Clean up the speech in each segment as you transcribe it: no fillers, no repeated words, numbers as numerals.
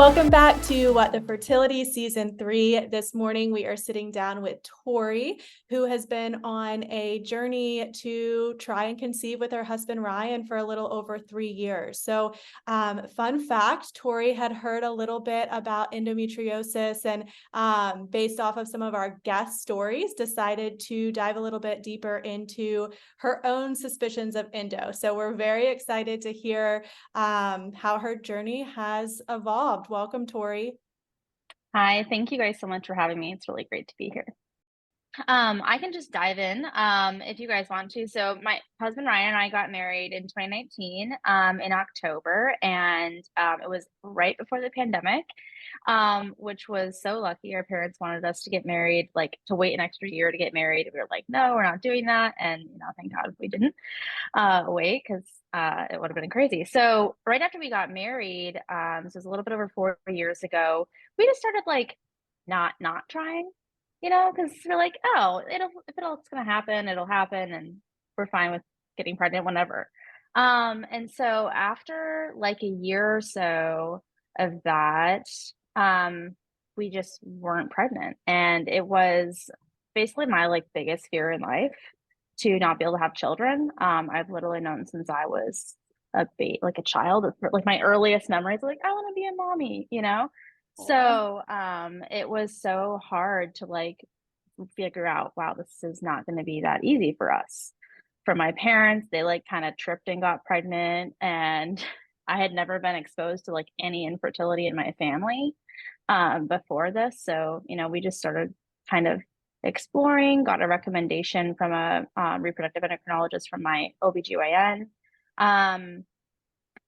Welcome back to the Fertility Season 3. This morning we are sitting down with Tori, who has been on a journey to try and conceive with her husband Ryan for a little over 3 years. So fun fact, Tori had heard a little bit about endometriosis and based off of some of our guest stories, decided to dive a little bit deeper into her own suspicions of endo. So we're very excited to hear how her journey has evolved. Welcome, Tori. Hi, thank you guys so much for having me. It's really great to be here. I can just dive in if you guys want to. So my husband Ryan and I got married in 2019 in October, and it was right before the pandemic, which was so lucky. Our parents wanted us to get married, like to wait an extra year to get married. We were like, no, we're not doing that, and thank God we didn't wait because it would have been crazy. So right after we got married, this was a little bit over 4 years ago, we just started like not trying, because we're like, oh, it's gonna happen, it'll happen, and we're fine with getting pregnant whenever. And so after like a year or so of that, we just weren't pregnant, and it was basically my like biggest fear in life to not be able to have children. I've literally known since I was like a child, like my earliest memories, like I want to be a mommy. So it was so hard to like figure out, wow, this is not going to be that easy for us. For my parents, they like kind of tripped and got pregnant, and I had never been exposed to like any infertility in my family before this. So, we just started kind of exploring, got a recommendation from a reproductive endocrinologist from my OBGYN,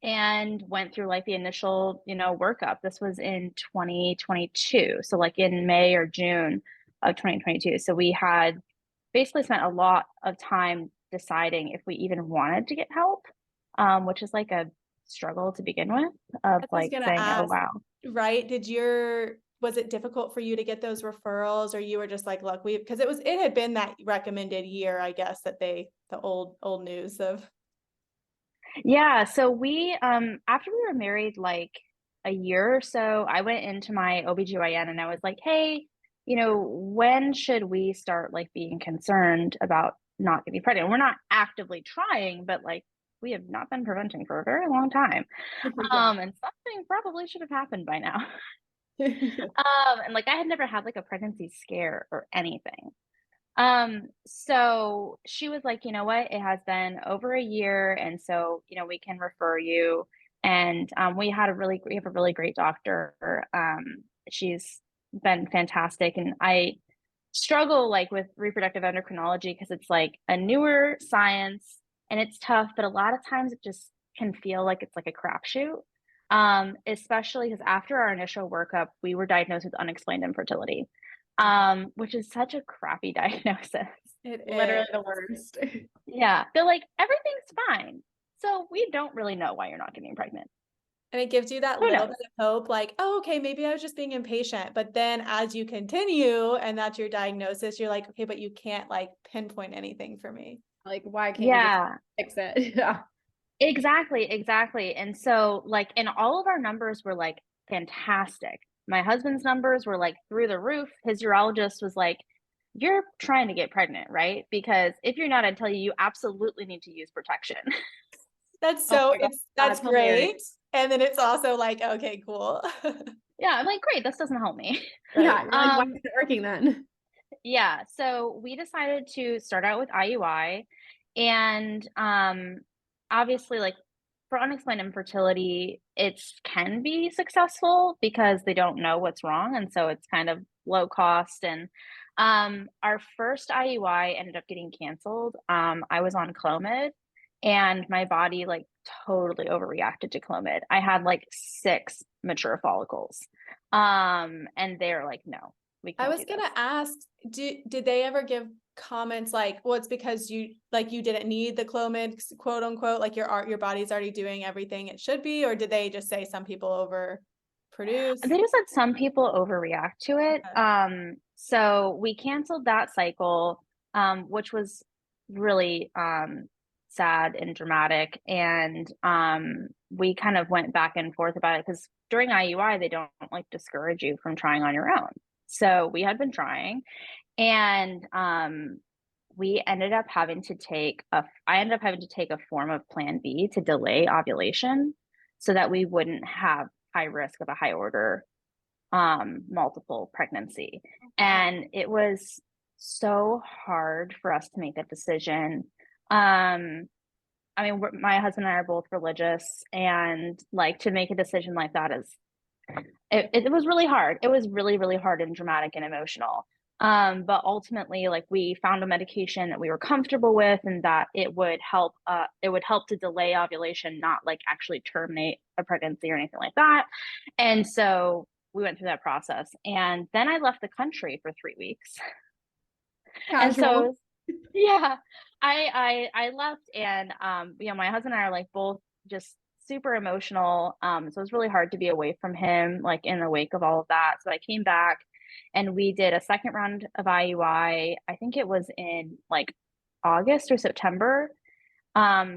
and went through like the initial, workup. This was in 2022. So like in May or June of 2022. So we had basically spent a lot of time deciding if we even wanted to get help, which is like a struggle to begin with of like saying, oh, wow. Right. Was it difficult for you to get those referrals, or you were just like, look, because it had been that recommended year, I guess, that the old news of. Yeah. So we, after we were married, like a year or so, I went into my OBGYN and I was like, hey, when should we start like being concerned about not getting pregnant? We're not actively trying, but like we have not been preventing for a very long time. And something probably should have happened by now. And like I had never had like a pregnancy scare or anything. So she was like, you know what, it has been over a year, and so we can refer you. And we have a really great doctor. She's been fantastic, and I struggle like with reproductive endocrinology because it's like a newer science and it's tough, but a lot of times it just can feel like it's like a crapshoot. Especially because after our initial workup, we were diagnosed with unexplained infertility, which is such a crappy diagnosis. It Literally is the worst. Yeah. They're like, everything's fine. So we don't really know why you're not getting pregnant. And it gives you that little bit of hope, like, oh, okay, maybe I was just being impatient. But then as you continue and that's your diagnosis, you're like, okay, but you can't like pinpoint anything for me. Like, why can't you just fix it? Yeah. Exactly. And so like, and all of our numbers were like fantastic. My husband's numbers were like through the roof. His urologist was like, you're trying to get pregnant, right? Because if you're not, I'd tell you absolutely need to use protection. That's That's great. hilarious. And then it's also like, okay, cool. Yeah, I'm like, great, this doesn't help me. Yeah, you're like, why is it working then? Yeah, so we decided to start out with IUI, and obviously, like for unexplained infertility, it can be successful because they don't know what's wrong, and so it's kind of low cost. And our first IUI ended up getting canceled. I was on Clomid, and my body like totally overreacted to Clomid. I had like 6 mature follicles, and they're like, no, we can't. I was gonna ask, did they ever give comments like, well, it's because you didn't need the Clomid, quote unquote, like your body's already doing everything it should be, or did they just say some people overproduce? They just said some people overreact to it. Okay. So we canceled that cycle, which was really sad and dramatic. And we kind of went back and forth about it because during IUI, they don't like discourage you from trying on your own. So we had been trying, and we ended up having to take I ended up having to take a form of Plan B to delay ovulation so that we wouldn't have high risk of a high order multiple pregnancy. And it was so hard for us to make that decision. I mean, my husband and I are both religious, and like to make a decision like that is, it was really hard. It was really, really hard and dramatic and emotional. But ultimately, like, we found a medication that we were comfortable with, and that it would help to delay ovulation, not like actually terminate a pregnancy or anything like that. And so we went through that process, and then I left the country for 3 weeks. And so, yeah, I left, and my husband and I are like both just super emotional. So it was really hard to be away from him, like in the wake of all of that. So I came back, and we did a second round of IUI. I think it was in like August or September,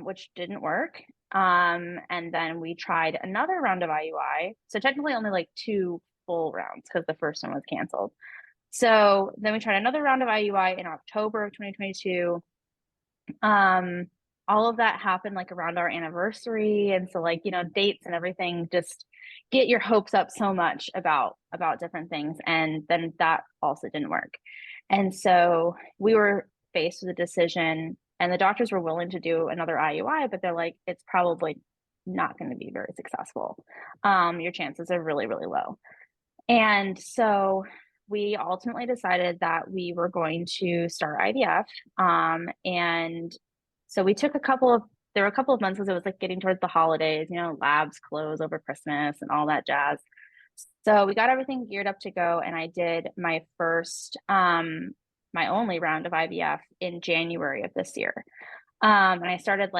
which didn't work. And then we tried another round of IUI. So technically only like 2 full rounds, because the first one was canceled. So then we tried another round of IUI in October of 2022. All of that happened like around our anniversary. And so, like, dates and everything just get your hopes up so much about different things. And then that also didn't work. And so we were faced with a decision, and the doctors were willing to do another IUI, but they're like, it's probably not going to be very successful. Your chances are really, really low. And so we ultimately decided that we were going to start IVF. And so we took there were a couple of months, as it was like getting towards the holidays, labs close over Christmas and all that jazz. So we got everything geared up to go, and I did my first, my only round of IVF in January of this year. And I started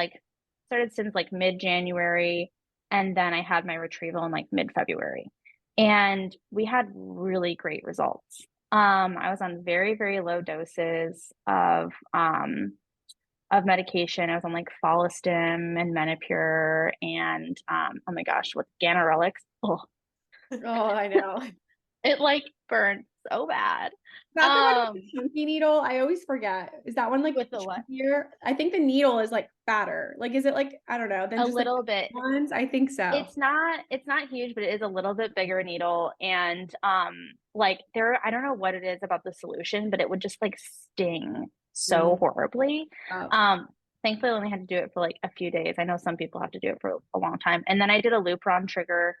since like mid-January, and then I had my retrieval in like mid-February. And we had really great results. I was on very, very low doses of medication. I was on like Follistim and Menopur and oh my gosh, with Ganirelix. Oh, I know. It like burned so bad. Is that the one with the chunky needle? I always forget. Is that one like with the what? Chunkier? I think the needle is like fatter. Like, is it like, I don't know, then A just little like bit. ones? I think so. It's not huge, but it is a little bit bigger needle. And like I don't know what it is about the solution, but it would just like sting so horribly. Thankfully I only had to do it for like a few days. I know some people have to do it for a long time. And then I did a Lupron trigger.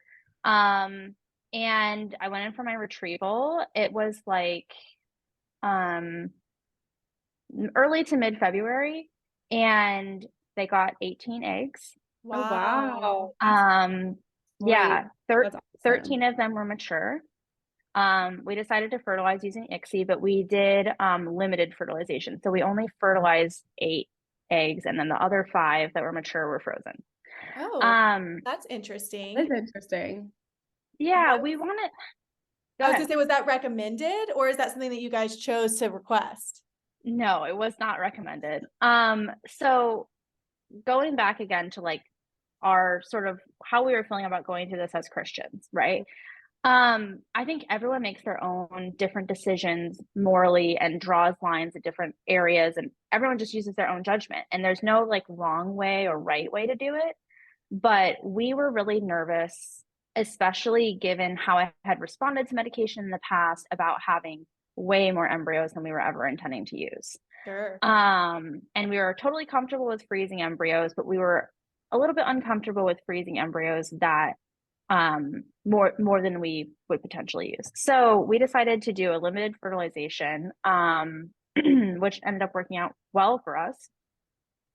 And I went in for my retrieval. It was like early to mid-February, and they got 18 eggs. Wow. Yeah, That's awesome. 13 of them were mature. We decided to fertilize using ICSI, but we did limited fertilization. So we only fertilized 8 eggs, and then the other 5 that were mature were frozen. Oh, that's interesting. That's interesting. Yeah, we wanted. I was gonna say, was that recommended, or is that something that you guys chose to request? No, it was not recommended. So going back again to like our sort of how we were feeling about going through this as Christians, right? I think everyone makes their own different decisions morally and draws lines at different areas, and everyone just uses their own judgment. And there's no like wrong way or right way to do it. But we were really nervous, especially given how I had responded to medication in the past, about having way more embryos than we were ever intending to use. Sure. And we were totally comfortable with freezing embryos, but we were a little bit uncomfortable with freezing embryos that more than we would potentially use. So we decided to do a limited fertilization, which ended up working out well for us.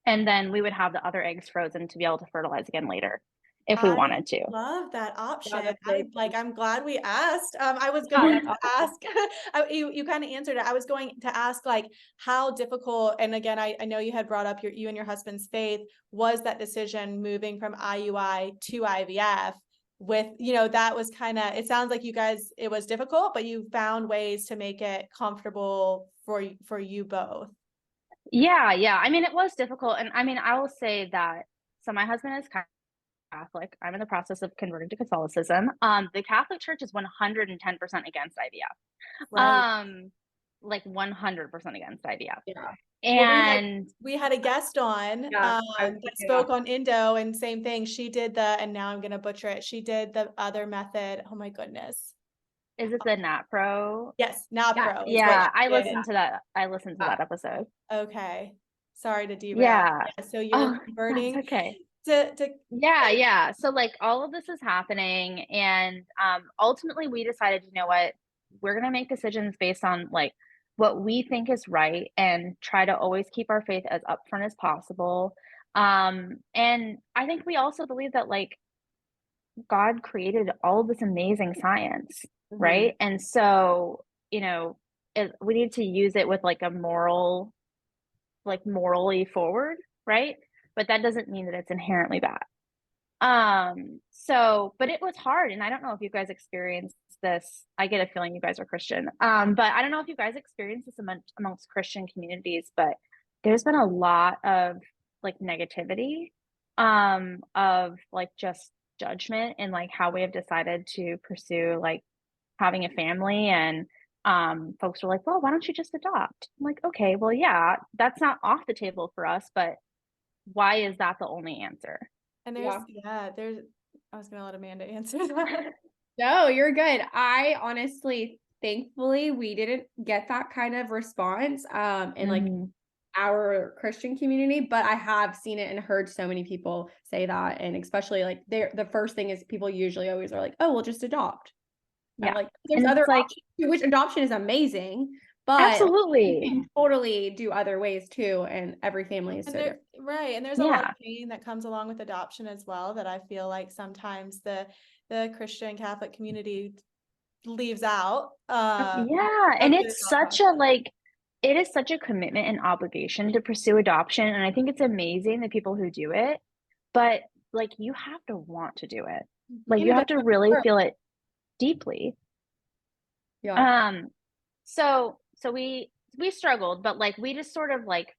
And then we would have the other eggs frozen to be able to fertilize again later if we wanted to. Love that option. Yeah, I'm glad we asked. I was going to ask, you kind of answered it. I was going to ask like how difficult, and again, I know you had brought up you and your husband's faith, was that decision moving from IUI to IVF with, that was kind of, it sounds like you guys, it was difficult, but you found ways to make it comfortable for you both. Yeah. I mean, it was difficult. And I mean, I will say that, so my husband is kind Catholic. I'm in the process of converting to Catholicism. The Catholic Church is 110% against IVF. Right. Like 100% against IVF. Yeah. Well, And we had a guest on Yeah, I was that thinking spoke that. on Indo, and same thing. She did and now I'm gonna butcher it. She did the other method. Oh my goodness. is it the NAPRO? Yes, NAPRO is what Yeah, she I did. listened to that. I listened to that episode. Okay. Sorry to derail. Yeah. Yeah, so you were Oh, that's converting okay. to Yeah. So like all of this is happening, and ultimately we decided, you know what, we're gonna make decisions based on like what we think is right and try to always keep our faith as upfront as possible. And I think we also believe that like God created all of this amazing science, Mhm. right? And so, you know, we need to use it with like a like morally forward, right? But that doesn't mean that it's inherently bad. But it was hard, and I don't know if you guys experienced this. I get a feeling you guys are Christian. But I don't know if you guys experience this amongst Christian communities, but there's been a lot of like negativity, of like just judgment and like how we have decided to pursue like having a family. And folks were like, well, why don't you just adopt? I'm like, okay, well, yeah, that's not off the table for us, but why is that the only answer? and Yeah. there's I was gonna let Amanda answer that. No, you're good. I honestly, thankfully, we didn't get that kind of response in like Mhm. our Christian community, but I have seen it and heard so many people say that. And especially like the first thing is people usually always are like, oh, we'll just adopt. I'm Yeah. like, there's And other it's like, options too, which adoption is amazing, but you absolutely. can totally do other ways too. And every family is so And different. right, and there's a lot Yeah. of pain that comes along with adoption as well that I feel like sometimes the Christian Catholic community leaves out. Yeah. Of And the it's thought such a process. like, it is such a commitment and obligation to pursue adoption. And I think it's amazing the people who do it, but like you have to want to do it. Like And you it have to doesn't really work. feel it deeply. Yeah. Um, so we struggled, but like we just sort of like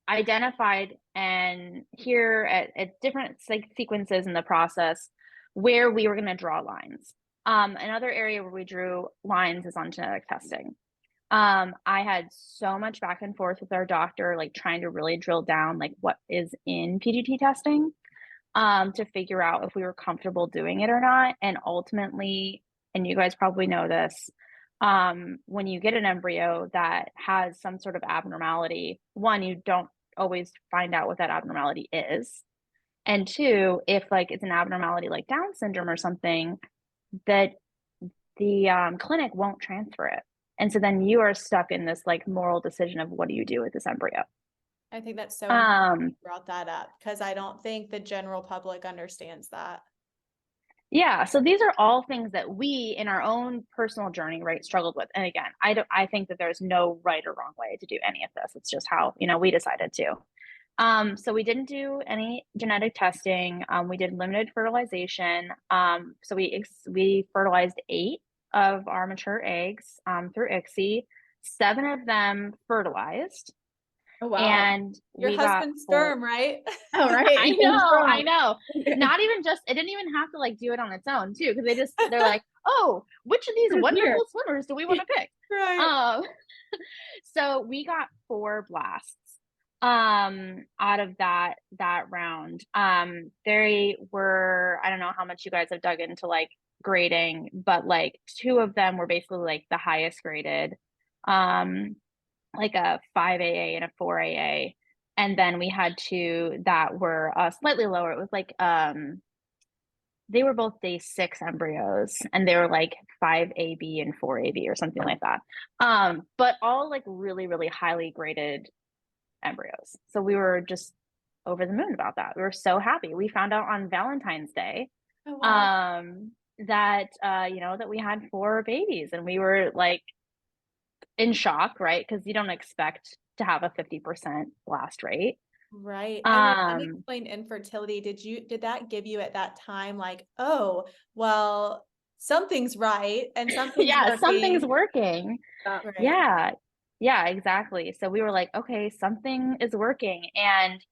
identified and here at different sequences in the process where we were going to draw lines. Another area where we drew lines is on genetic testing. I had so much back and forth with our doctor, like trying to really drill down like what is in PGT testing, to figure out if we were comfortable doing it or not. And ultimately, and you guys probably know this, when you get an embryo that has some sort of abnormality, one, you don't always find out what that abnormality is. And two, if like it's an abnormality like Down syndrome or something, that the clinic won't transfer it. And so then you are stuck in this like moral decision of what do you do with this embryo? I think that's so important you Um, brought that up because I don't think the general public understands that. Yeah, so these are all things that we in our own personal journey, right, struggled with. And again, I think that there's no right or wrong way to do any of this. It's just how, we decided to. So we didn't do any genetic testing. We did limited fertilization. So we fertilized 8 of our mature eggs through ICSI. 7 of them fertilized, Oh, wow. and Your we got husband's 4. sperm, right? Oh, right. I It came know, I strong. know. Not even just, it didn't even have to like do it on its own too, because they're like, oh, which of these Who's here? wonderful swimmers do we want to pick? Right. So we got 4 blasts out of that round. They were, I don't know how much you guys have dug into like grading, but like 2 of them were basically like the highest graded, like a 5AA and a 4AA. And then we had 2 that were slightly lower. It was like they were both day 6 embryos, and they were like 5AB and 4AB or something like that. But all like really, really highly graded embryos. So we were just over the moon about that. We were so happy. We found out on Valentine's Day Oh, wow. that that we had 4 babies, and we were like in shock, right? Because you don't expect to have a 50% blast rate. Right. And with Um, unexplained infertility, did that give you at that time like, oh, well, something's right and something's yeah, something's working. working. Right. Yeah. Yeah, exactly. So we were like, okay, something is working. And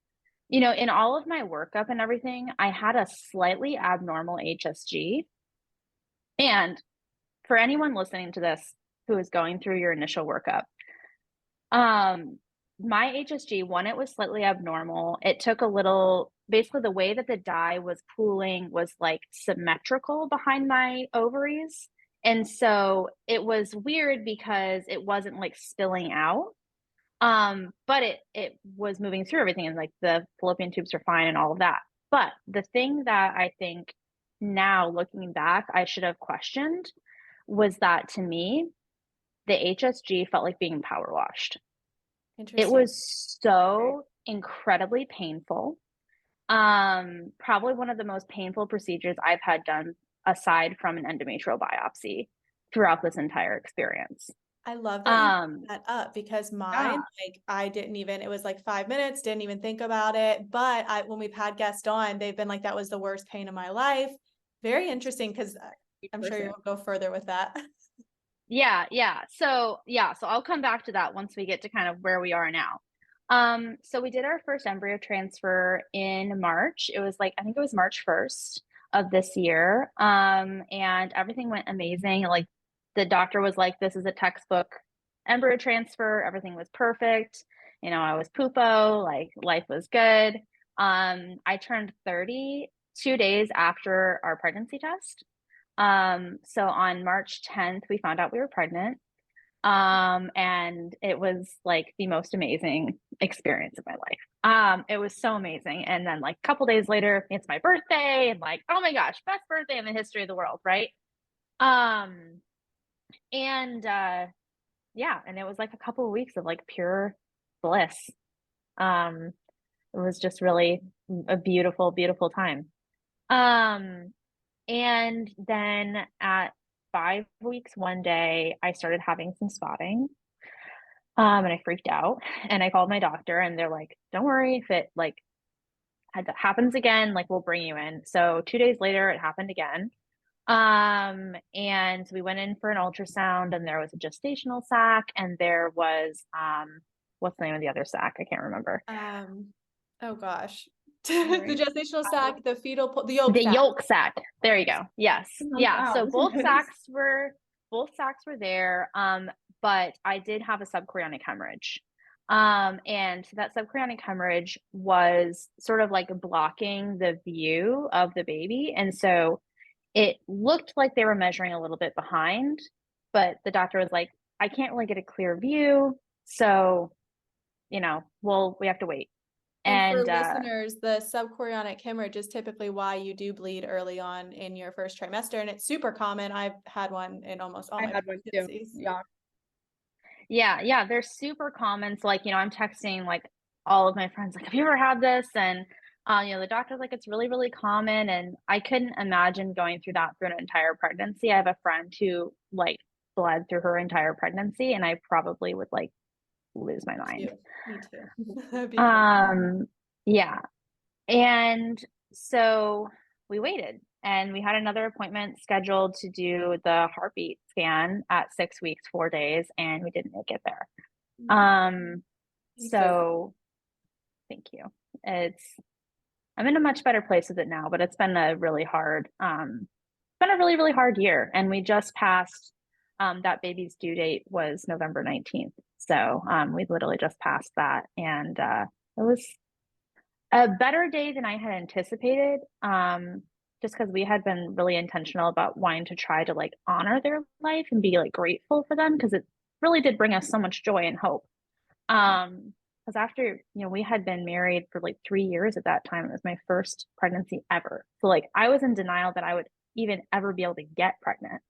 You know, in all of my workup and everything, I had a slightly abnormal HSG. And for anyone listening to this who is going through your initial workup, my HSG, when it was slightly abnormal, it took a little, basically the way that the dye was pooling was like symmetrical behind my ovaries. And so it was weird because it wasn't like spilling out. But it was moving through everything, and like the fallopian tubes are fine and all of that. But the thing that I think now looking back, I should have questioned was that to me, the HSG felt like being power washed. It Interesting. was so incredibly painful. Probably one of the most painful procedures I've had done aside from an endometrial biopsy throughout this entire experience. I love that you brought that up because mine, like I didn't even, it was like 5 minutes, didn't even think about it. But when we've had guests on, they've been like, that was the worst pain of my life. Very interesting because I'm sure you'll go further with that. Yeah. So I'll come back to that once we get to kind of where we are now. So we did our first embryo transfer in March. It was like, I think it was March 1st of this year. And everything went amazing. Like the doctor was like, this is a textbook embryo transfer. Everything was perfect. You know, I was poopo, like life was good. I turned 30 2 days after our pregnancy test. So on March 10th, we found out we were pregnant. And it was like the most amazing experience of my life. It was so amazing. And then like a couple days later, it's my birthday and like, oh my gosh, best birthday in the history of the world, right? And yeah, and it was like a couple of weeks of like pure bliss. It was just really a beautiful, beautiful time. And then at 5 weeks, one day, I started having some spotting. And I freaked out and I called my doctor and they're like, don't worry if it like happens again, like we'll bring you in. So 2 days later, it happened again. And we went in for an ultrasound and there was a gestational sac and there was, what's the name of the other sac? I can't remember. Oh gosh. The gestational sac, the fetal, the yolk The sac. yolk sac. There you go. Yes. Yeah. Wow. So both sacs were there. But I did have a subchorionic hemorrhage. And that subchorionic hemorrhage was sort of like blocking the view of the baby. And so it looked like they were measuring a little bit behind, but the doctor was like, I can't really get a clear view. So, you know, we have to wait. And for listeners, the subchorionic hemorrhage is typically why you do bleed early on in your first trimester. And it's super common. I've had one in almost all my pregnancies. Yeah. They're super common. So like, you know, I'm texting like all of my friends, like, have you ever had this? And, you know, the doctor's like, it's really, really common. And I couldn't imagine going through that through an entire pregnancy. I have a friend who like bled through her entire pregnancy and I probably would like lose my mind. Me too. Yeah. And so we waited and we had another appointment scheduled to do the heartbeat scan at 6 weeks, 4 days, and we didn't make it there. So thank you. I'm in a much better place with it now, but it's been a really hard, really hard year. And we just passed, that baby's due date was November 19th. So, we literally just passed that and, it was a better day than I had anticipated, just because we had been really intentional about wanting to try to like honor their life and be like grateful for them because it really did bring us so much joy and hope. Because after, you know, we had been married for like 3 years at that time. It was my first pregnancy ever. So like I was in denial that I would even ever be able to get pregnant.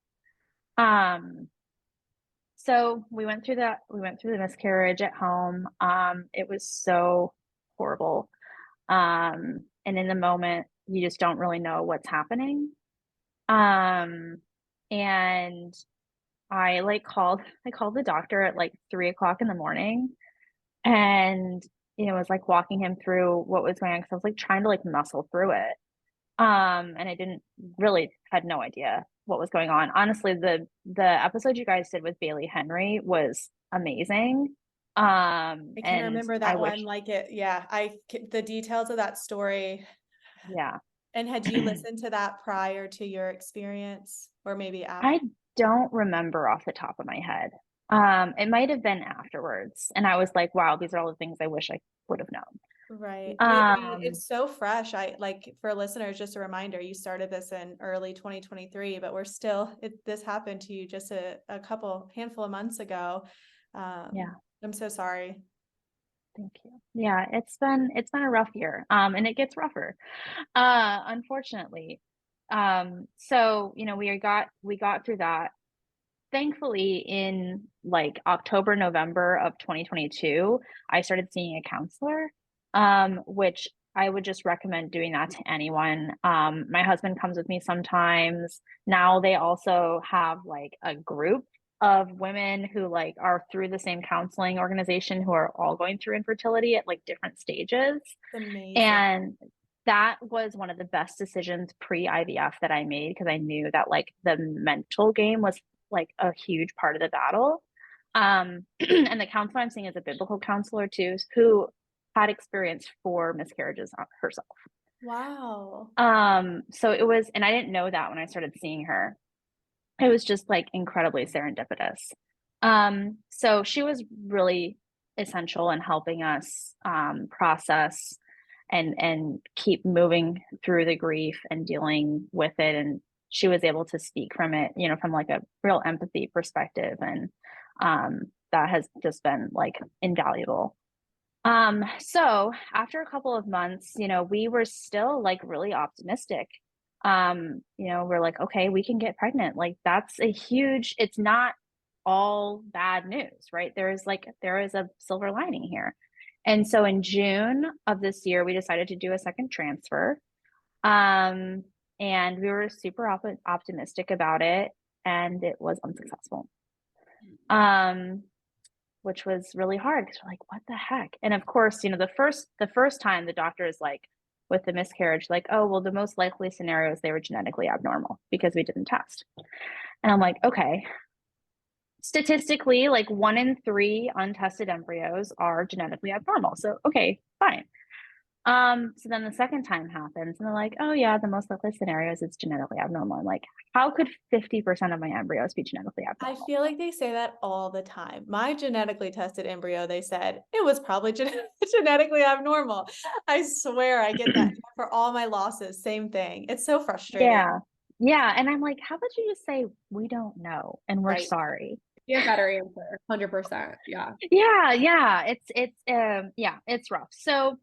So we went through the miscarriage at home. It was so horrible. And in the moment, you just don't really know what's happening. And I called the doctor at like 3:00 in the morning and, you know, was like walking him through what was going on. Cause I was like trying to like muscle through it. And I had no idea what was going on. Honestly, the episode you guys did with Bailey Henry was amazing. I can And remember I that wish, one, like the details of that story. yeah. And had you listened to that prior to your experience, or maybe after? I don't remember off the top of my head. It might have been afterwards. And I was like, wow, these are all the things I wish I would have known. Right. Um, It's so fresh. I like, for listeners, just a reminder, you started this in early 2023, but this happened to you just a handful of months ago. yeah, I'm so sorry. thank you. Yeah, it's been a rough year. And it gets rougher, unfortunately. So, we got through that. Thankfully, in like October, November of 2022, I started seeing a counselor, which I would just recommend doing that to anyone. My husband comes with me sometimes. Now they also have like a group of women who like are through the same counseling organization who are all going through infertility at like different stages. It's amazing. And that was one of the best decisions pre-IVF that I made because I knew that like the mental game was like a huge part of the battle. And the counselor I'm seeing is a biblical counselor too, who had experienced 4 miscarriages herself. Wow. So it was, and I didn't know that when I started seeing her. It was just like incredibly serendipitous. So she was really essential in helping us process and keep moving through the grief and dealing with it. And she was able to speak from it, from like a real empathy perspective. And that has just been like invaluable. So after a couple of months, we were still like really optimistic. We're like, okay, we can get pregnant. Like it's not all bad news, right? There is a silver lining here. And so in June of this year, we decided to do a second transfer. And we were super optimistic about it, and it was unsuccessful. Which was really hard because we're like, what the heck? And of course, the first time the doctor is like, with the miscarriage, like, oh, well, the most likely scenario is they were genetically abnormal because we didn't test. And I'm like, okay, statistically, like 1 in 3 untested embryos are genetically abnormal. So, okay, fine. So then the second time happens and they're like, oh yeah, the most likely scenario is it's genetically abnormal. I'm like, how could 50% of my embryos be genetically I abnormal? feel like they say that all the time. My genetically tested embryo, they said it was probably genetically abnormal. I swear I get that for all my losses. Same thing. It's so frustrating. Yeah. Yeah. And I'm like, how about you just say, we don't know and we're Right. sorry. Yeah, better answer. 100%. Yeah. Yeah. It's rough. So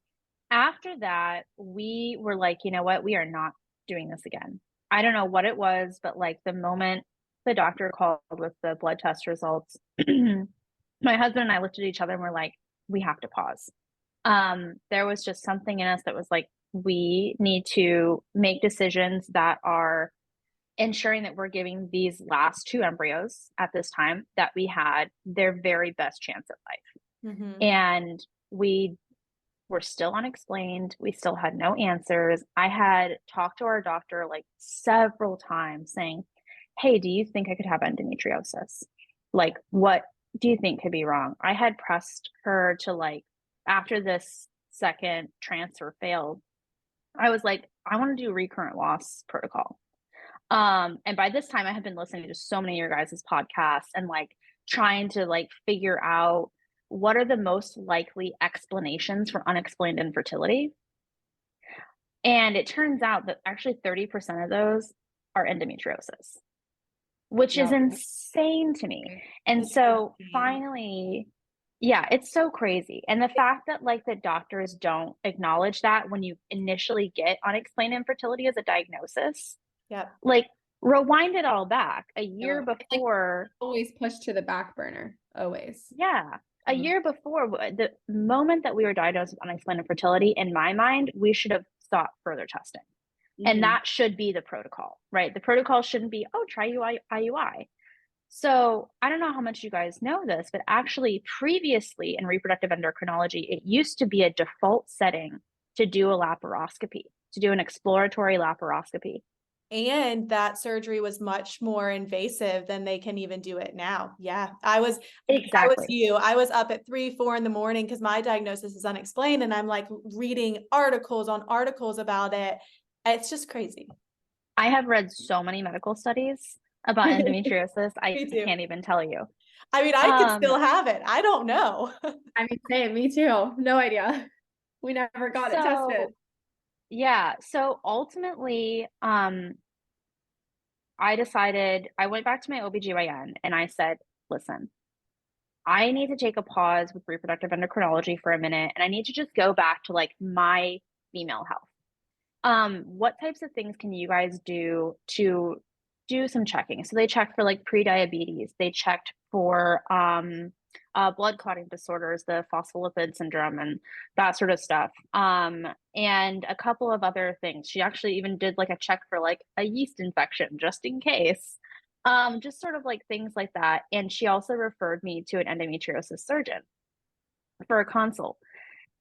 after that, we were like, you know what? We are not doing this again. I don't know what it was, but like the moment the doctor called with the blood test results, my husband and I looked at each other and we're like, we have to pause. There was just something in us that was like, we need to make decisions that are ensuring that we're giving these last 2 embryos at this time that we had their very best chance at life. Mhm. And we were still unexplained. We still had no answers. I had talked to our doctor like several times saying, hey, do you think I could have endometriosis? Like, what do you think could be wrong? I had pressed her to like, after this second transfer failed, I was like, I want to do recurrent loss protocol. And by this time I had been listening to so many of your guys' podcasts and like trying to like figure out what are the most likely explanations for unexplained infertility. And it turns out that actually 30% of those are endometriosis, which is insane to me. And It's so insane. finally, yeah, it's so crazy. And the fact that like the doctors don't acknowledge that when you initially get unexplained infertility as a diagnosis, Yep. like rewind it all back a year Like, before. always pushed to the back burner. Always. Yeah. A Mhm. year before, the moment that we were diagnosed with unexplained infertility, in my mind, we should have sought further testing. And Mhm. that should be the protocol, right? The protocol shouldn't be, oh, try IUI. So I don't know how much you guys know this, but actually previously in reproductive endocrinology, it used to be a default setting to do a laparoscopy, to do an exploratory laparoscopy. And that surgery was much more invasive than they can even do it now. Yeah. I was Exactly. you. I was up at 3, 4 in the morning because my diagnosis is unexplained. And I'm like reading articles on articles about it. It's just crazy. I have read so many medical studies about endometriosis. I Me too. can't even tell you. I mean, I could Um, still have it. I don't know. I mean, same, me too. No idea. We never got it tested. so yeah, so ultimately, I went back to my OBGYN and I said, listen, I need to take a pause with reproductive endocrinology for a minute, and I need to just go back to like my female health. What types of things can you guys do to do some checking? So they checked for like pre-diabetes. They checked for blood clotting disorders, the phospholipid syndrome, and that sort of stuff. And a couple of other things. She actually even did like a check for like a yeast infection just in case. Just sort of like things like that. And she also referred me to an endometriosis surgeon for a consult.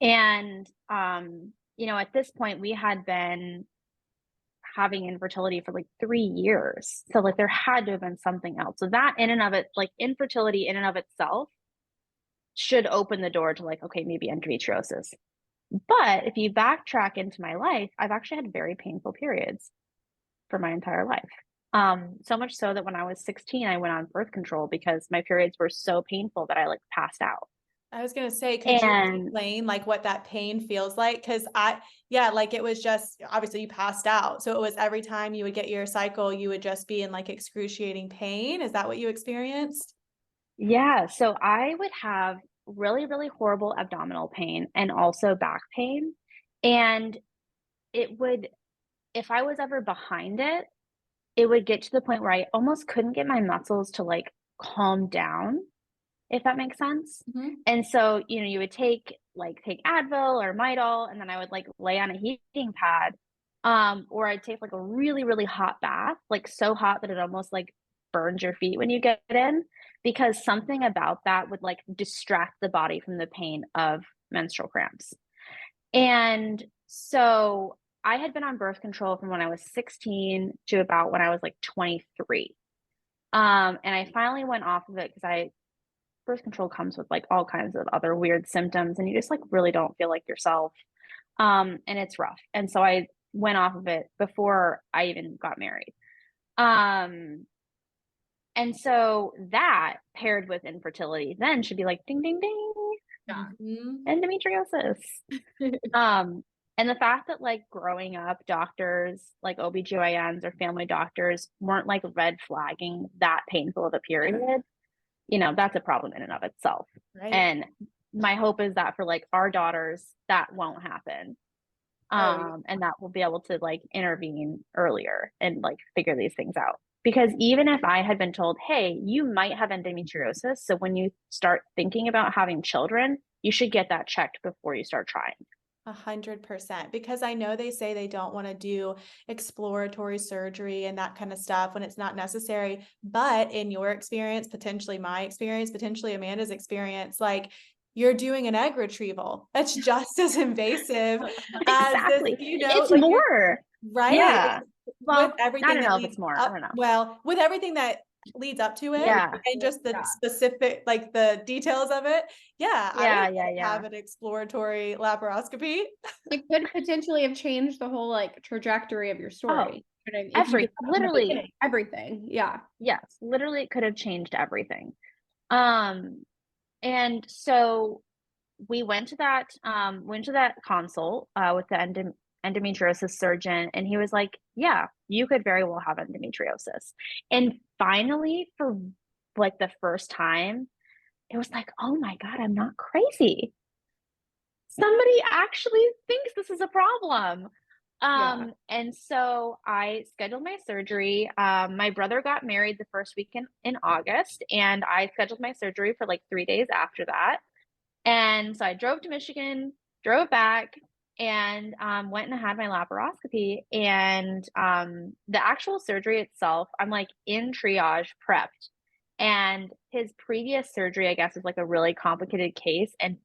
And at this point we had been having infertility for like 3 years. So like there had to have been something else. So that in and of it, like infertility in and of itself should open the door to like, okay, maybe endometriosis. But if you backtrack into my life, I've actually had very painful periods for my entire life. So much so that when I was 16, I went on birth control because my periods were so painful that I like passed out. I was gonna say, could you And explain like what that pain feels like? Because like it was just obviously you passed out. So it was every time you would get your cycle, you would just be in like excruciating pain. Is that what you experienced? yeah, so I would have really, really horrible abdominal pain and also back pain. And it would, if I was ever behind it, it would get to the point where I almost couldn't get my muscles to like calm down, if that makes sense. Mhm. And so, you would take Advil or Midol, and then I would like lay on a heating pad. Or I'd take like a really, really hot bath, like so hot that it almost like burns your feet when you get in, because something about that would like distract the body from the pain of menstrual cramps. And so I had been on birth control from when I was 16 to about when I was like 23. And I finally went off of it because birth control comes with like all kinds of other weird symptoms and you just like really don't feel like yourself. And it's rough. And so I went off of it before I even got married. Um, and so that paired with infertility then should be like ding ding ding, Yeah. Mhm. endometriosis. Um, and the fact that like growing up, doctors like OBGYNs or family doctors weren't like red flagging that painful of a period, that's a problem in and of itself. Right. And my hope is that for like our daughters, that won't happen. Oh, yeah. And that we'll be able to like intervene earlier and like figure these things out. Because even if I had been told, hey, you might have endometriosis, so when you start thinking about having children, you should get that checked before you start trying. 100%, because I know they say they don't want to do exploratory surgery and that kind of stuff when it's not necessary. But in your experience, potentially my experience, potentially Amanda's experience, like you're doing an egg retrieval. That's just as invasive as this, Exactly. It's like you're more. right. Yeah. With Well, I everything don't that know if it's leads more. I up, don't know. well, with everything that leads up to it Yeah. and just the Yeah. specific, like the details of it. Yeah, I would Yeah. have an exploratory laparoscopy. It could potentially have changed the whole like trajectory of your Oh, story. If you did that from the literally, beginning, everything. Yeah. yes, literally it could have changed everything. Um, and so we went to that consult with the endometriosis surgeon, and he was like, yeah, you could very well have endometriosis. And finally, for like the first time, it was like, oh my God, I'm not crazy. Somebody actually thinks this is a problem. Yeah. And so I scheduled my surgery. My brother got married the first week in August, and I scheduled my surgery for like 3 days after that. And so I drove to Michigan, drove back, and went and had my laparoscopy. And the actual surgery itself, I'm like in triage prepped. And his previous surgery, I guess, is like a really complicated case. And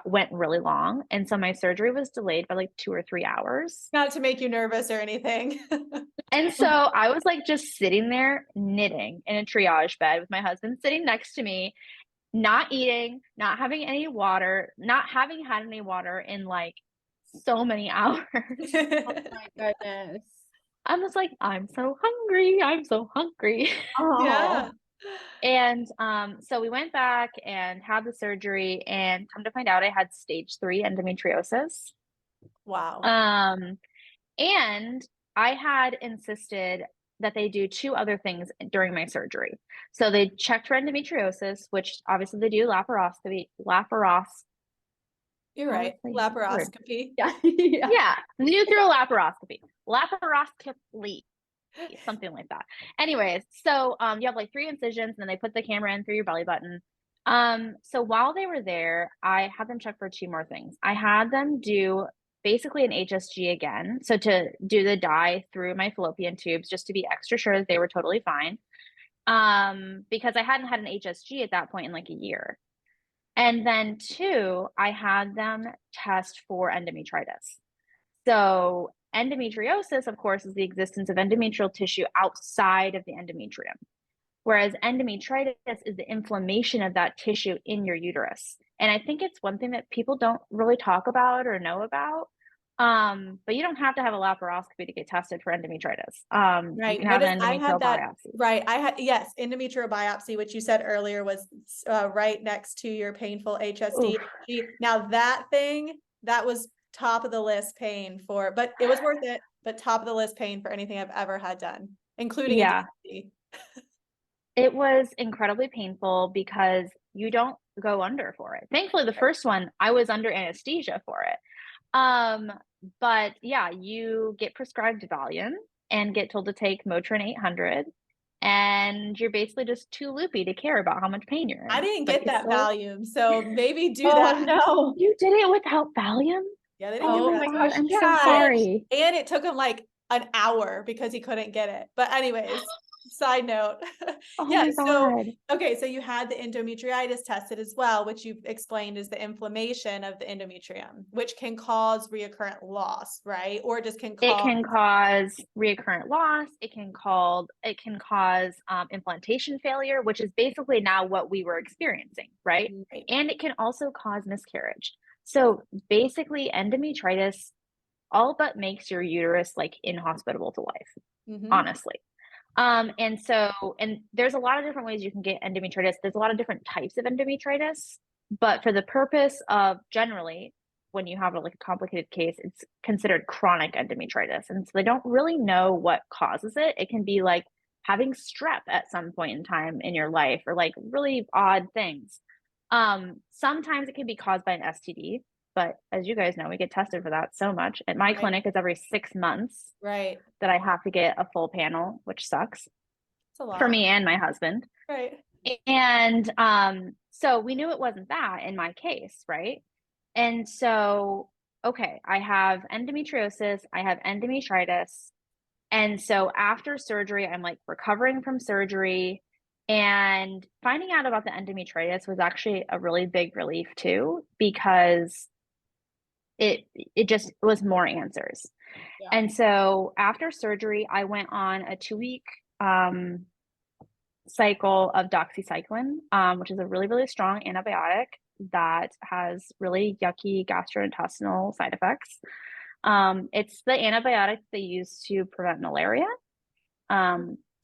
went really long. And so my surgery was delayed by like 2 or 3 hours. Not to make you nervous or anything. And so I was like just sitting there knitting in a triage bed with my husband sitting next to me, not eating, not having any water, not having had any water in like so many hours. Oh my goodness. I'm just like, I'm so hungry. I'm so hungry. Yeah. And so we went back and had the surgery, and come to find out I had stage 3 endometriosis. Wow. And I had insisted that they do 2 other things during my surgery. So they checked for endometriosis, which obviously they do laparoscopy. You're right. Laparoscopy. Yeah. Yeah, they do through a laparoscopy. Laparoscopy. Something like that. Anyways, so you have like 3 incisions, and then they put the camera in through your belly button. So while they were there, I had them check for 2 more things. I had them do basically an HSG again. So to do the dye through my fallopian tubes, just to be extra sure that they were totally fine. Because I hadn't had an HSG at that point in like a year. And then 2, I had them test for endometritis. So endometriosis, of course, is the existence of endometrial tissue outside of the endometrium, whereas endometritis is the inflammation of that tissue in your uterus. And I think it's one thing that people don't really talk about or know about. But you don't have to have a laparoscopy to get tested for endometritis. Right. You can have an I had endometrial that. biopsy. Right. yes, endometrial biopsy, which you said earlier was right next to your painful HSD. Now that thing, that was top of the list pain for, but it was worth it, but top of the list pain for anything I've ever had done, including a DSD. It was incredibly painful because you don't go under for it. Thankfully, the first one, I was under anesthesia for it. But yeah, you get prescribed Valium and get told to take Motrin 800, and you're basically just too loopy to care about how much pain you're in. I didn't get that Valium, so maybe do Oh that. no. You did it without Valium? Yeah, they didn't Oh give my that God, to I'm me. so sorry. And it took him like an hour because he couldn't get it. But anyways, side note. Oh Yeah, my God. okay, so you had the endometriitis tested as well, which you've explained is the inflammation of the endometrium, which can cause reoccurrent loss, right? Or just can It cause can cause reoccurrent loss. It can cause implantation failure, which is basically now what we were experiencing, right? Right. And it can also cause miscarriage. So basically, endometritis all but makes your uterus like inhospitable to life, honestly. And there's a lot of different ways you can get endometritis. There's a lot of different types of endometritis, but for the purpose of generally, when you have a complicated case, it's considered chronic endometritis. And so they don't really know what causes it. It can be like having strep at some point in time in your life, or like really odd things. Sometimes it can be caused by an STD, but as you guys know, we get tested for that so much. At my clinic, it's every 6 months Right. that I have to get a full panel, which sucks It's a lot. for me and my husband. Right. And so we knew it wasn't that in my case, right? And so, okay, I have endometriosis, I have endometritis. And so after surgery, I'm like recovering from surgery, and finding out about the endometritis was actually a really big relief too, because it just was more answers. Yeah. And so after surgery, I went on a 2-week cycle of doxycycline, which is a really, really strong antibiotic that has really yucky gastrointestinal side effects. It's the antibiotic they use to prevent malaria.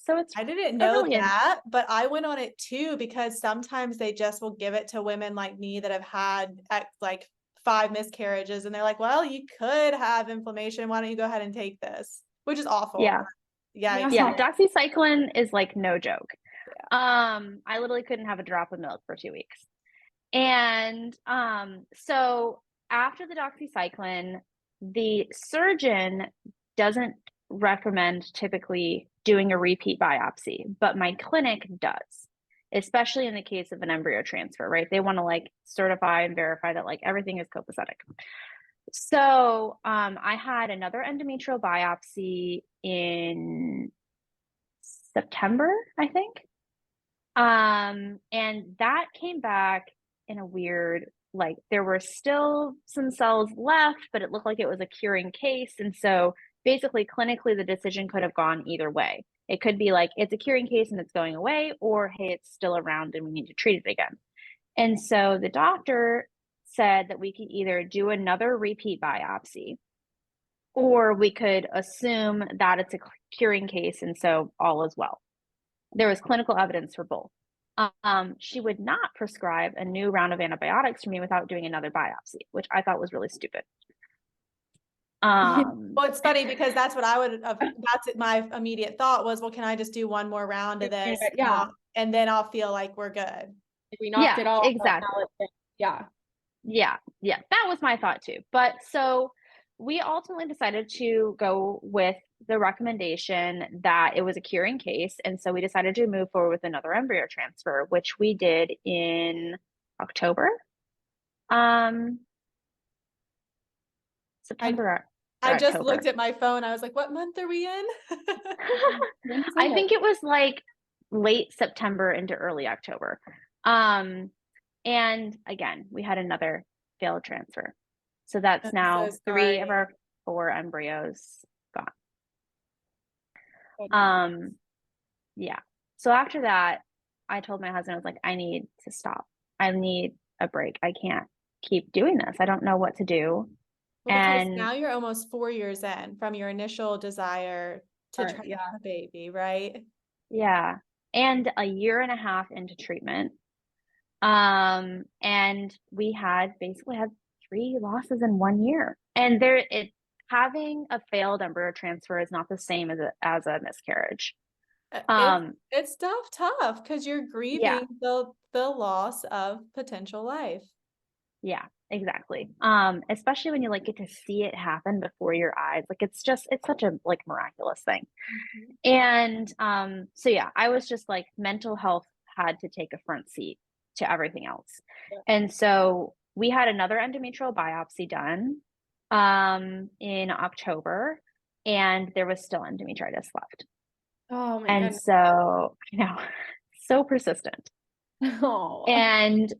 So it's I didn't know really that, but I went on it too, because sometimes they just will give it to women like me that have had like 5 miscarriages, and they're like, well, you could have inflammation. Why don't you go ahead and take this? Which is awful. Yeah. Yeah. Doxycycline is like no joke. I literally couldn't have a drop of milk for 2 weeks. And so after the doxycycline, the surgeon doesn't recommend typically doing a repeat biopsy, but my clinic does, especially in the case of an embryo transfer, right? They want to like certify and verify that like everything is copacetic. So I had another endometrial biopsy in September, I think. And that came back in a weird like there were still some cells left, but it looked like it was a curing case. And so basically clinically the decision could have gone either way. It could be like it's a curing case and it's going away, or hey, it's still around and we need to treat it again. And so the doctor said that we could either do another repeat biopsy, or we could assume that it's a curing case and so all is well. There was clinical evidence for both. She would not prescribe a new round of antibiotics for me without doing another biopsy, which I thought was really stupid. Well, it's funny because that's what I would have, that's my immediate thought was, well, can I just do one more round of this? Yeah. And then I'll feel like we're good. We knocked it off. Exactly. Yeah. Yeah. That was my thought too. But so we ultimately decided to go with the recommendation that it was a curing case. And so we decided to move forward with another embryo transfer, which we did in October. September. I just October. looked at my phone. I was like, what month are we in? I think it was like late September into early October. And again, we had another failed transfer. So that's I'm now so 3 of sorry. our 4 embryos gone. Yeah. So after that, I told my husband, I was like, I need to stop. I need a break. I can't keep doing this. I don't know what to do. Well, because And now you're almost 4 years in from your initial desire to try to have a baby, right? yeah, and a year and a half into treatment. And we basically had 3 losses in 1 year. And having a failed embryo transfer is not the same as a miscarriage. It's tough because you're grieving the loss of potential life. Yeah, exactly. Especially when you like get to see it happen before your eyes. Like it's such a like miraculous thing. And so yeah, I was just like mental health had to take a front seat to everything else. And so we had another endometrial biopsy done in October, and there was still endometritis left. Oh my And goodness. so, so persistent. Oh. And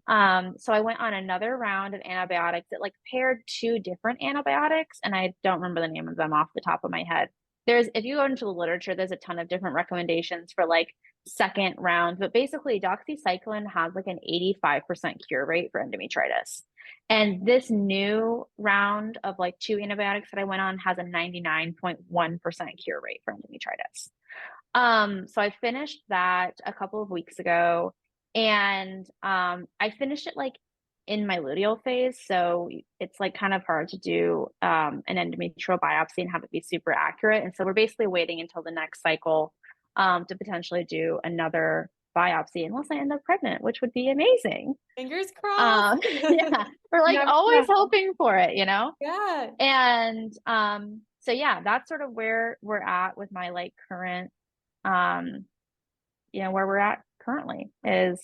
so I went on another round of antibiotics. It like paired 2 different antibiotics, and I don't remember the name of them off the top of my head. If you go into the literature, there's a ton of different recommendations for like second round, but basically doxycycline has like an 85% cure rate for endometritis. And this new round of like 2 antibiotics that I went on has a 99.1% cure rate for endometritis. So I finished that a couple of weeks ago, and I finished it like in my luteal phase, so it's like kind of hard to do an endometrial biopsy and have it be super accurate. And so we're basically waiting until the next cycle to potentially do another biopsy, unless I end up pregnant, which would be amazing. Fingers crossed. Yeah, we're like always hoping for it, Yeah. And so yeah, that's sort of where we're at with my like current where we're at currently is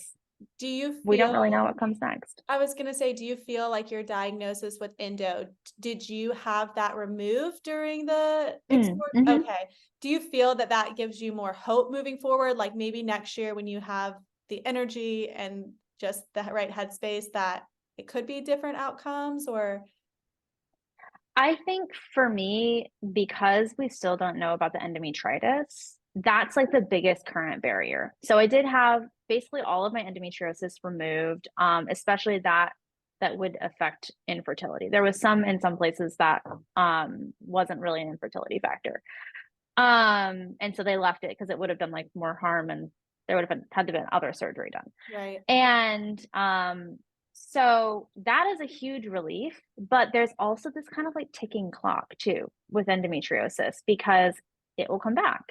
we don't really know what comes next. I was going to say, do you feel like your diagnosis with endo, did you have that removed during the Okay. Do you feel that that gives you more hope moving forward? Like maybe next year when you have the energy and just the right headspace that it could be different outcomes, or? I think for me, because we still don't know about the endometritis, that's like the biggest current barrier. So I did have basically all of my endometriosis removed, especially that would affect infertility. There was some in some places that wasn't really an infertility factor. And so they left it because it would have done like more harm, and there would have had to been other surgery done. Right. And so that is a huge relief, but there's also this kind of like ticking clock too with endometriosis, because it will come back.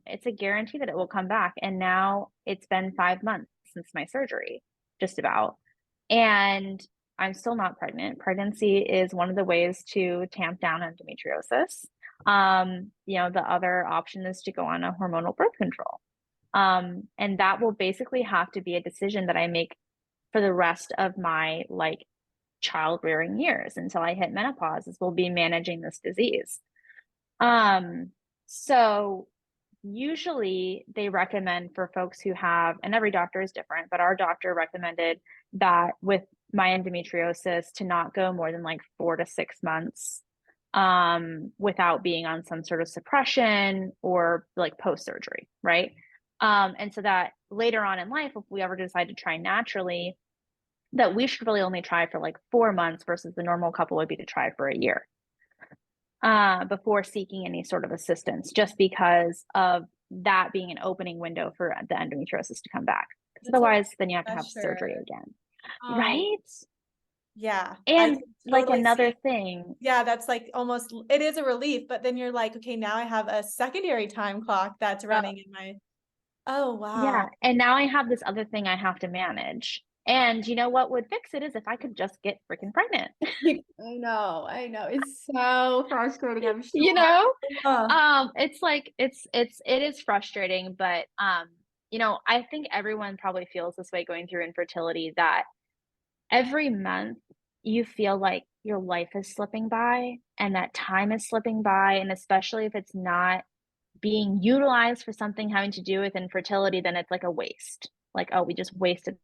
It's a guarantee that it will come back. And now it's been 5 months since my surgery, just about. And I'm still not pregnant. Pregnancy is one of the ways to tamp down endometriosis. The other option is to go on a hormonal birth control. And that will basically have to be a decision that I make for the rest of my like child rearing years until I hit menopause, is we'll be managing this disease. So usually they recommend for folks who have, and every doctor is different, but our doctor recommended that with my endometriosis to not go more than like 4 to 6 months without being on some sort of suppression or like post-surgery, right? And so that later on in life, if we ever decide to try naturally, that we should really only try for like 4 months versus the normal couple would be to try for a year before seeking any sort of assistance, just because of that being an opening window for the endometriosis to come back. That's a Otherwise, then you have to have pressure. surgery again, Oh, right? yeah. I And can like totally another see. thing, Yeah, that's like almost, it is a relief, but then you're like, okay, now I have a secondary time clock that's running in my, oh, yeah. wow. And now I have this other thing I have to manage. And you know what would fix it is if I could just get freaking pregnant. I know. It's so frustrating. I'm sure. You know? Ugh. It's like it is frustrating, but you know, I think everyone probably feels this way going through infertility, that every month you feel like your life is slipping by and that time is slipping by, and especially if it's not being utilized for something having to do with infertility, then it's like a waste. Like, oh, we just wasted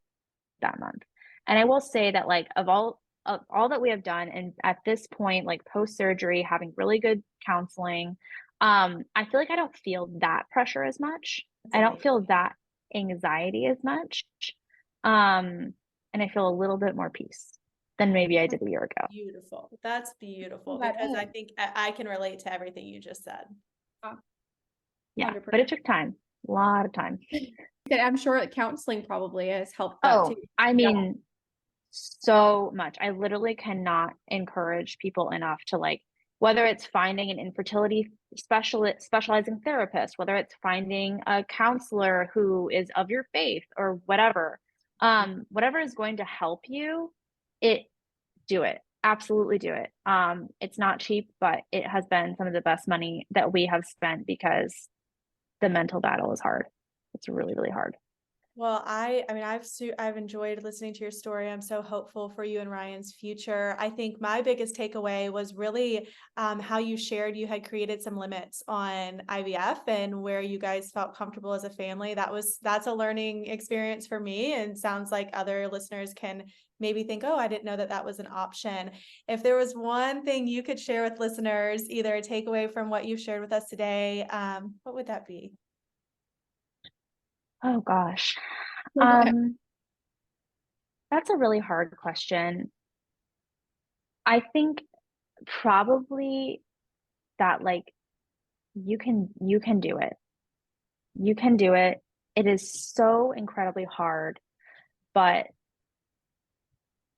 that month. And I will say that like of all that we have done, and at this point, like post surgery, having really good counseling, I feel like I don't feel that pressure as much. That's I don't feel amazing. that anxiety as much. And I feel a little bit more peace than maybe I did a year ago. Beautiful. That's beautiful, That because I is. think I can relate to everything you just said. Yeah, 100%. but it took time, a lot of time. I'm sure that counseling probably has helped that Oh, too. I Yeah. mean, so much. I literally cannot encourage people enough to like, whether it's finding an infertility specializing therapist, whether it's finding a counselor who is of your faith or whatever, whatever is going to help you, do it. Absolutely do it. It's not cheap, but it has been some of the best money that we have spent because the mental battle is hard. It's really, really hard. Well, I mean, I've enjoyed listening to your story. I'm so hopeful for you and Ryan's future. I think my biggest takeaway was really how you shared you had created some limits on IVF and where you guys felt comfortable as a family. That's a learning experience for me, and sounds like other listeners can maybe think, oh, I didn't know that that was an option. If there was one thing you could share with listeners, either a takeaway from what you've shared with us today, what would that be? Oh gosh. That's a really hard question. I think probably that like you can do it. You can do it. It is so incredibly hard, but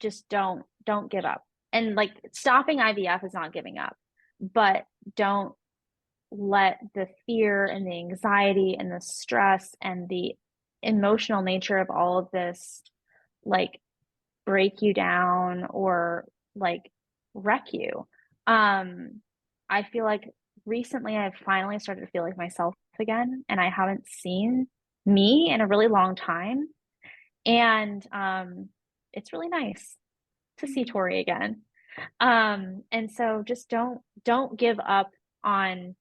just don't give up. And like stopping IVF is not giving up, but don't let the fear and the anxiety and the stress and the emotional nature of all of this like break you down or like wreck you. I feel like recently I've finally started to feel like myself again, and I haven't seen me in a really long time. And it's really nice to see Tori again. And so just don't give up on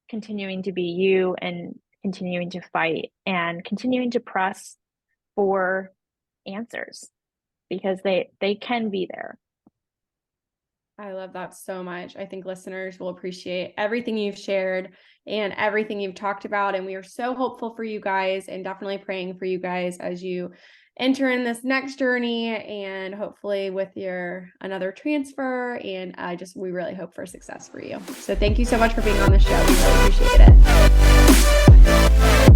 continuing to be you and continuing to fight and continuing to press for answers, because they can be there. I love that so much. I think listeners will appreciate everything you've shared and everything you've talked about. And we are so hopeful for you guys and definitely praying for you guys as you enter in this next journey, and hopefully with your another transfer. And we really hope for success for you. So thank you so much for being on the show. We really appreciate it.